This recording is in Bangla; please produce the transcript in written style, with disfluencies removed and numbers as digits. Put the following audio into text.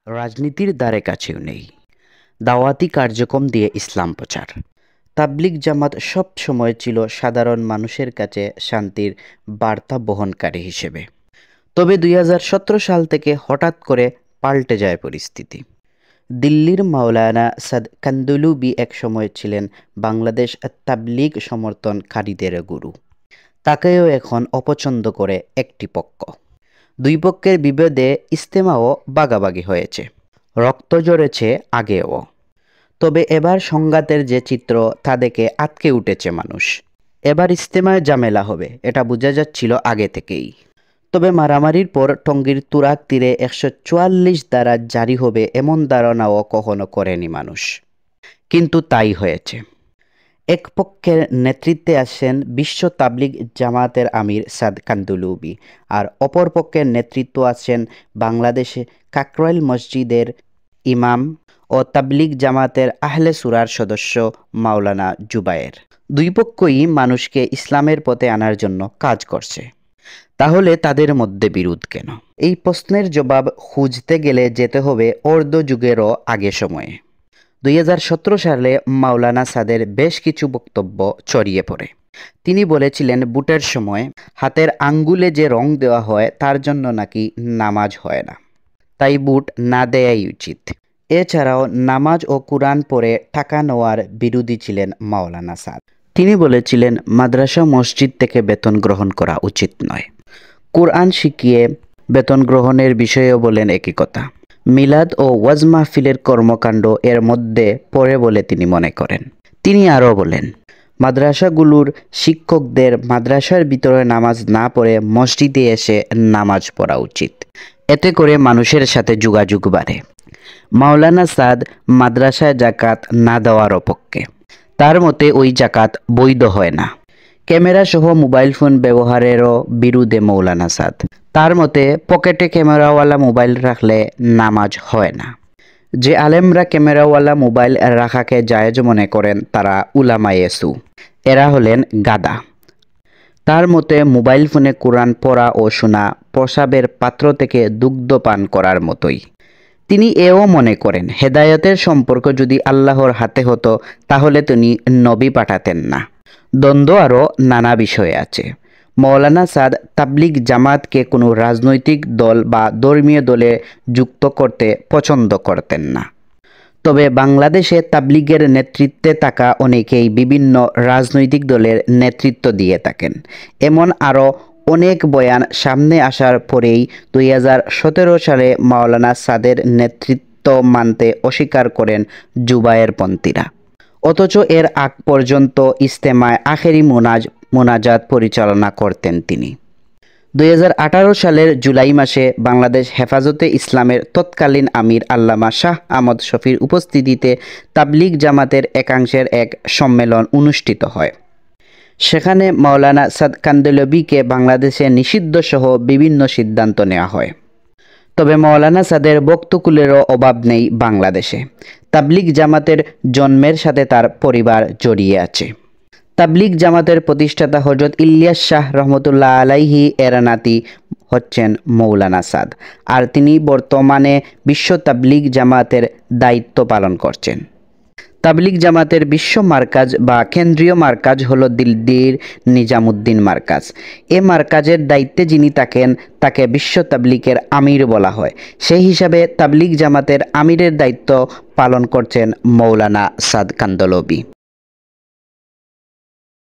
রাজনীতির ধারে কাছেও নেই। দাওয়াতি কার্যক্রম দিয়ে ইসলাম প্রচার। তাবলিগ জামাত সব সময় ছিল সাধারণ মানুষের কাছে শান্তির বার্তা বহনকারী হিসেবে। তবে ২০১৭ সাল থেকে হঠাৎ করে পাল্টে যায় পরিস্থিতি। দিল্লির মাওলানা সাদ কান্দলুবি এক সময় ছিলেন বাংলাদেশ তাবলিগ সমর্থনকারীদের গুরু। তাকেও এখন অপছন্দ করে একটি পক্ষ। দুই পক্ষের বিভেদে ইজতেমাও ভাগাভাগি হয়েছে, রক্ত ঝরেছে আগেও। তবে এবার সংঘাতের যে চিত্র তা দেখে আটকে উঠেছে মানুষ। এবার ইজতেমায় ঝামেলা হবে এটা বোঝা যাচ্ছিল আগে থেকেই। তবে মারামারির পর টঙ্গীর তুরাগ তীরে ১৪৪ ধারা জারি হবে এমন ধারণাও কখনো করেনি মানুষ, কিন্তু তাই হয়েছে। এক পক্ষের নেতৃত্বে আসেন বিশ্ব তাবলিগ জামাতের আমির সাদ কান্দলুবি, আর অপর পক্ষের নেতৃত্ব আছেন বাংলাদেশে কাকরাইল মসজিদের ইমাম ও তাবলিগ জামাতের আহলে সুরার সদস্য মাওলানা জুবায়ের। দুই পক্ষই মানুষকে ইসলামের পথে আনার জন্য কাজ করছে। তাহলে তাদের মধ্যে বিরোধ কেন? এই প্রশ্নের জবাব খুঁজতে গেলে যেতে হবে অর্ধ যুগেরও আগে সময়ে। ২০১৭ সালে মাওলানা সাদের বেশ কিছু বক্তব্য ছড়িয়ে পড়ে। তিনি বলেছিলেন বুটের সময় হাতের আঙ্গুলে যে রং দেওয়া হয় তার জন্য নাকি নামাজ হয় না, তাই বুট না দেয়াই উচিত। এছাড়াও নামাজ ও কুরআন পড়ে টাকা নেওয়ার বিরোধী ছিলেন মাওলানা সাদ। তিনি বলেছিলেন মাদ্রাসা মসজিদ থেকে বেতন গ্রহণ করা উচিত নয়। কুরআন শিখিয়ে বেতন গ্রহণের বিষয়েও বলেন একই কথা। মিলাদ ও ওয়াজ মাহফিলের কর্মকাণ্ড এর মধ্যে পড়ে বলে তিনি মনে করেন। তিনি আরও বলেন, মাদ্রাসাগুলোর শিক্ষকদের মাদ্রাসার ভিতরে নামাজ না পড়ে মসজিদে এসে নামাজ পড়া উচিত। এতে করে মানুষের সাথে যোগাযোগ বাড়ে। মাওলানা সাদ মাদ্রাসায় জাকাত না দেওয়ার পক্ষে। তার মতে ওই জাকাত বৈধ হয় না। ক্যামেরা সহ মোবাইল ফোন ব্যবহারেরও বিরুদ্ধে মাওলানা সাদ। তার মতে পকেটে ক্যামেরাওয়ালা মোবাইল রাখলে নামাজ হয় না। যে আলেমরা ক্যামেরাওয়ালা মোবাইল রাখাকে জায়েজ মনে করেন তারা উলামায়ে সু। এরা হলেন গাদা। তার মতে মোবাইল ফোনে কোরআন পড়া ও শোনা প্রসাবের পাত্র থেকে দুগ্ধ পান করার মতোই। তিনি এও মনে করেন হেদায়েতের সম্পর্ক যদি আল্লাহর হাতে হতো তাহলে তিনি নবী পাঠাতেন না। দ্বন্দ্ব আরও নানা বিষয়ে আছে। মাওলানা সাদ তাবলিগ জামাতকে কোনো রাজনৈতিক দল বা ধর্মীয় দলে যুক্ত করতে পছন্দ করতেন না। তবে বাংলাদেশে তাবলিগের নেতৃত্বে থাকা অনেকেই বিভিন্ন রাজনৈতিক দলের নেতৃত্ব দিয়ে থাকেন। এমন আরও অনেক বয়ান সামনে আসার পরেই ২০১৭ সালে মাওলানা সাদের নেতৃত্ব মানতে অস্বীকার করেন জুবায়ের পন্থীরা। অথচ এর আগ পর্যন্ত ইজতেমায় আখেরি মোনাজাত পরিচালনা করতেন তিনি। ২০১৮ সালের জুলাই মাসে বাংলাদেশ হেফাজতে ইসলামের তৎকালীন আমির আল্লামা শাহ আহমদ শফির উপস্থিতিতে তাবলিগ জামাতের একাংশের এক সম্মেলন অনুষ্ঠিত হয়। সেখানে মাওলানা সাদ কান্দলবিকে বাংলাদেশে নিষিদ্ধ সহ বিভিন্ন সিদ্ধান্ত নেওয়া হয়। তবে মাওলানা সাদের বক্তকুলেরও অভাব নেই বাংলাদেশে। তাবলিগ জামাতের জন্মের সাথে তার পরিবার জড়িয়ে আছে। তাবলিগ জামাতের প্রতিষ্ঠাতা হযরত ইলিয়াস শাহ রহমতুল্লাহ আলাইহি এর নাতি হচ্ছেন মাওলানা সাদ, আর তিনি বর্তমানে বিশ্ব তাবলিগ জামাতের দায়িত্ব পালন করছেন। তাবলিগ জামাতের বিশ্ব মার্কাজ বা কেন্দ্রীয় মার্কাজ হলো দিল্লির নিজামুদ্দিন মার্কাজ। এ মার্কাজের দায়িত্বে যিনি থাকেন তাকে বিশ্ব তাবলিগের আমির বলা হয়। সেই হিসাবে তাবলিগ জামাতের আমিরের দায়িত্ব পালন করছেন মাওলানা সাদ কান্দলবি।